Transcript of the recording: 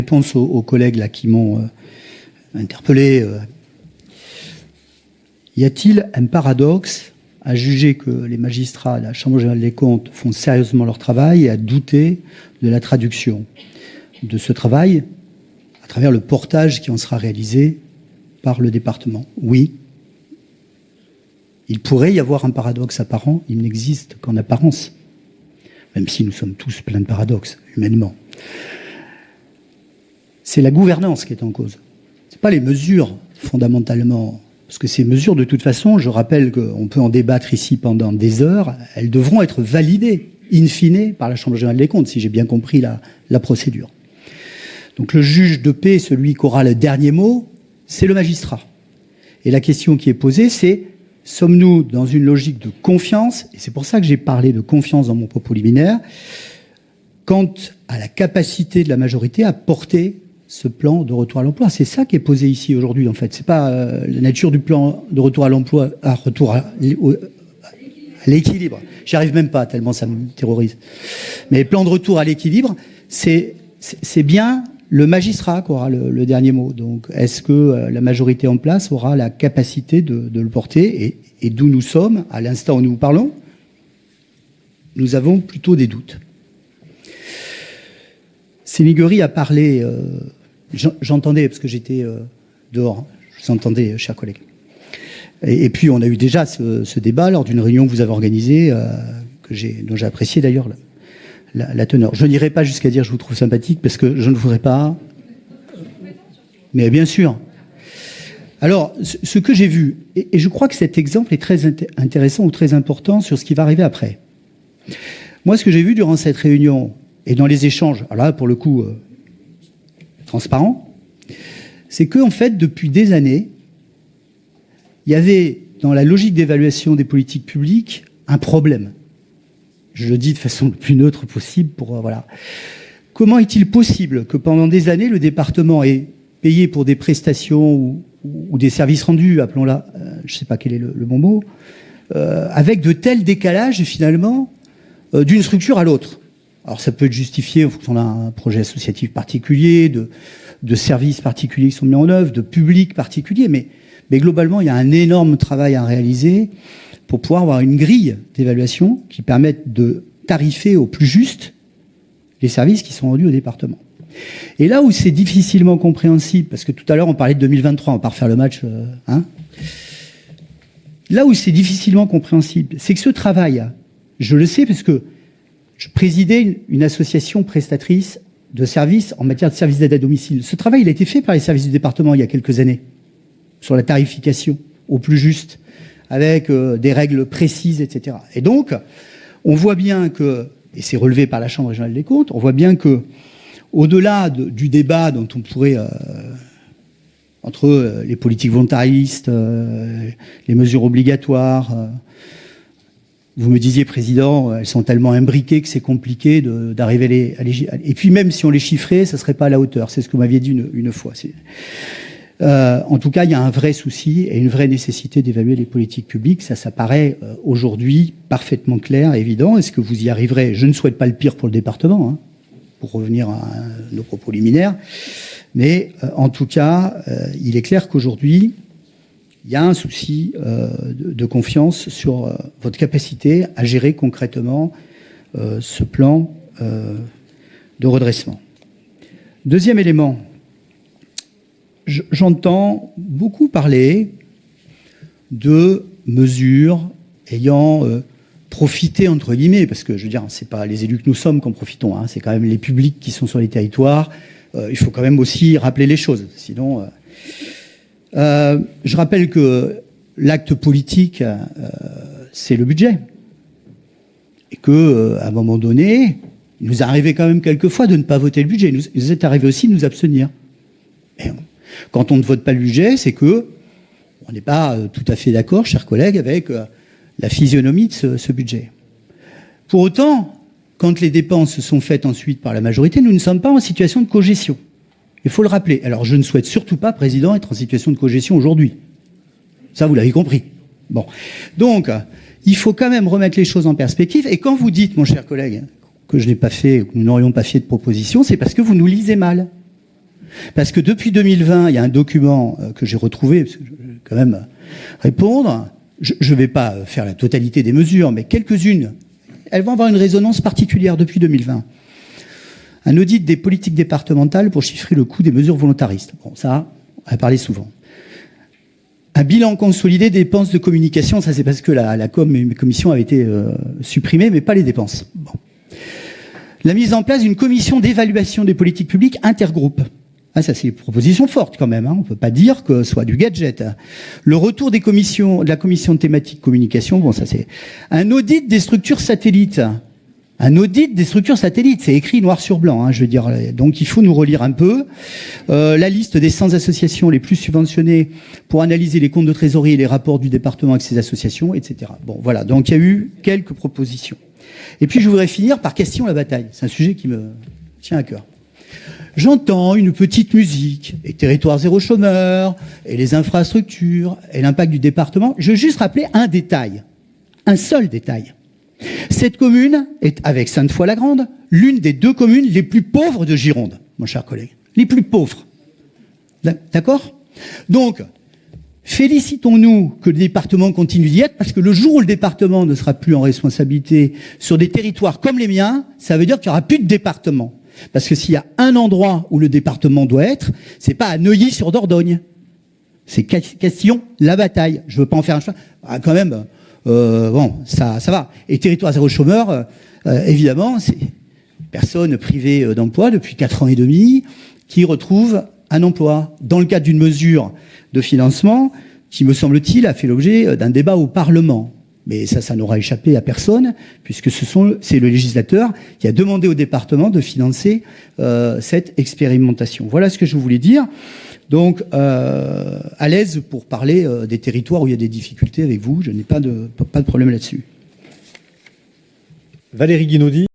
Réponse aux collègues là, qui m'ont interpellé. Y a-t-il un paradoxe à juger que les magistrats de la Chambre générale des comptes font sérieusement leur travail et à douter de la traduction de ce travail à travers le portage qui en sera réalisé par le département? Oui. Il pourrait y avoir un paradoxe apparent, il n'existe qu'en apparence, même si nous sommes tous pleins de paradoxes, humainement. C'est la gouvernance qui est en cause. Ce n'est pas les mesures, fondamentalement. Parce que ces mesures, de toute façon, je rappelle qu'on peut en débattre ici pendant des heures, elles devront être validées, in fine, par la Chambre générale des comptes, si j'ai bien compris la procédure. Donc le juge de paix, celui qui aura le dernier mot, c'est le magistrat. Et la question qui est posée, c'est: sommes-nous dans une logique de confiance, et c'est pour ça que j'ai parlé de confiance dans mon propos liminaire, quant à la capacité de la majorité à porter ce plan de retour à l'emploi? C'est ça qui est posé ici aujourd'hui, en fait. C'est pas la nature du plan de retour à l'emploi, retour à l'équilibre. J'y arrive même pas, tellement ça me terrorise. Mais le plan de retour à l'équilibre, c'est bien le magistrat qui aura le dernier mot. Donc, est-ce que la majorité en place aura la capacité de le porter? Et d'où nous sommes, à l'instant où nous parlons, nous avons plutôt des doutes. Sémigueri a parlé, j'entendais, parce que j'étais dehors, je vous entendais, chers collègues. Et puis, on a eu déjà ce débat lors d'une réunion que vous avez organisée, dont j'ai apprécié d'ailleurs la teneur. Je n'irai pas jusqu'à dire je vous trouve sympathique, parce que je ne voudrais pas. Mais bien sûr. Alors, ce que j'ai vu, et je crois que cet exemple est très intéressant ou très important sur ce qui va arriver après. Moi, ce que j'ai vu durant cette réunion, et dans les échanges, alors là, pour le coup, transparent, c'est que, en fait, depuis des années, il y avait, dans la logique d'évaluation des politiques publiques, un problème. Je le dis de façon le plus neutre possible pour, voilà. Comment est-il possible que pendant des années, le département ait payé pour des prestations ou des services rendus, appelons-la, je ne sais pas quel est le bon mot, avec de tels décalages, finalement, d'une structure à l'autre? Alors ça peut être justifié en fonction d'un projet associatif particulier, de services particuliers qui sont mis en œuvre, de publics particuliers, mais globalement, il y a un énorme travail à réaliser pour pouvoir avoir une grille d'évaluation qui permette de tarifer au plus juste les services qui sont rendus au département. Et là où c'est difficilement compréhensible, parce que tout à l'heure on parlait de 2023, on va pas refaire le match, là où c'est difficilement compréhensible, c'est que ce travail, je le sais parce que je présidais une association prestatrice de services en matière de services d'aide à domicile. Ce travail, il a été fait par les services du département il y a quelques années, sur la tarification au plus juste, avec des règles précises, etc. Et donc, on voit bien que, et c'est relevé par la Chambre régionale des comptes, on voit bien que, au-delà du débat dont on pourrait, entre les politiques volontaristes, les mesures obligatoires, vous me disiez, Président, elles sont tellement imbriquées que c'est compliqué d'arriver à les... Et puis même si on les chiffrait, ça ne serait pas à la hauteur. C'est ce que vous m'aviez dit une fois. En tout cas, il y a un vrai souci et une vraie nécessité d'évaluer les politiques publiques. Ça paraît aujourd'hui parfaitement clair, évident. Est-ce que vous y arriverez? Je ne souhaite pas le pire pour le département, pour revenir à nos propos liminaires. Mais en tout cas, il est clair qu'aujourd'hui, il y a un souci de confiance sur votre capacité à gérer concrètement ce plan de redressement. Deuxième élément, j'entends beaucoup parler de mesures ayant profité, entre guillemets, parce que je veux dire, c'est pas les élus que nous sommes qu'en profitons, c'est quand même les publics qui sont sur les territoires. Il faut quand même aussi rappeler les choses, sinon... je rappelle que l'acte politique, c'est le budget. Et qu'à un moment donné, il nous est arrivé quand même quelquefois de ne pas voter le budget. Il nous est arrivé aussi de nous abstenir. Et quand on ne vote pas le budget, c'est que on n'est pas tout à fait d'accord, chers collègues, avec la physionomie de ce budget. Pour autant, quand les dépenses sont faites ensuite par la majorité, nous ne sommes pas en situation de cogestion. Il faut le rappeler. Alors, je ne souhaite surtout pas, Président, être en situation de cogestion aujourd'hui. Ça, vous l'avez compris. Bon. Donc, il faut quand même remettre les choses en perspective. Et quand vous dites, mon cher collègue, que je n'ai pas fait, que nous n'aurions pas fait de proposition, c'est parce que vous nous lisez mal. Parce que depuis 2020, il y a un document que j'ai retrouvé, parce que je vais quand même répondre. Je ne vais pas faire la totalité des mesures, mais quelques-unes, elles vont avoir une résonance particulière depuis 2020. Un audit des politiques départementales pour chiffrer le coût des mesures volontaristes. Bon, ça, on a parlé souvent. Un bilan consolidé des dépenses de communication, ça c'est parce que la commission avait été supprimée, mais pas les dépenses. Bon. La mise en place d'une commission d'évaluation des politiques publiques intergroupe. Ah, ça c'est une proposition forte quand même, hein. On ne peut pas dire que ce soit du gadget. Le retour de la commission de thématique communication, bon ça c'est un audit des structures satellites. Un audit des structures satellites, c'est écrit noir sur blanc, hein, je veux dire. Donc il faut nous relire un peu. La liste des 100 associations les plus subventionnées pour analyser les comptes de trésorerie et les rapports du département avec ces associations, etc. Bon voilà, donc il y a eu quelques propositions. Et puis je voudrais finir par question la bataille. C'est un sujet qui me tient à cœur. J'entends une petite musique, les territoires zéro chômeur, et les infrastructures, et l'impact du département. Je veux juste rappeler un détail, un seul détail. Cette commune est, avec Sainte-Foy-la-Grande, l'une des 2 communes les plus pauvres de Gironde, mon cher collègue. Les plus pauvres. D'accord ? Donc, félicitons-nous que le département continue d'y être, parce que le jour où le département ne sera plus en responsabilité sur des territoires comme les miens, ça veut dire qu'il n'y aura plus de département. Parce que s'il y a un endroit où le département doit être, c'est pas à Neuilly-sur-Dordogne. C'est question la bataille. Je veux pas en faire un choix. Ah, quand même, bon, ça va. Et territoire zéro chômeur, évidemment, c'est personnes privées d'emploi depuis 4 ans et demi qui retrouvent un emploi dans le cadre d'une mesure de financement qui, me semble-t-il, a fait l'objet d'un débat au Parlement. Mais ça n'aura échappé à personne, puisque c'est le législateur qui a demandé au département de financer cette expérimentation. Voilà ce que je voulais dire. Donc, à l'aise pour parler des territoires où il y a des difficultés avec vous. Je n'ai pas de problème là-dessus. Valérie Guinaudi.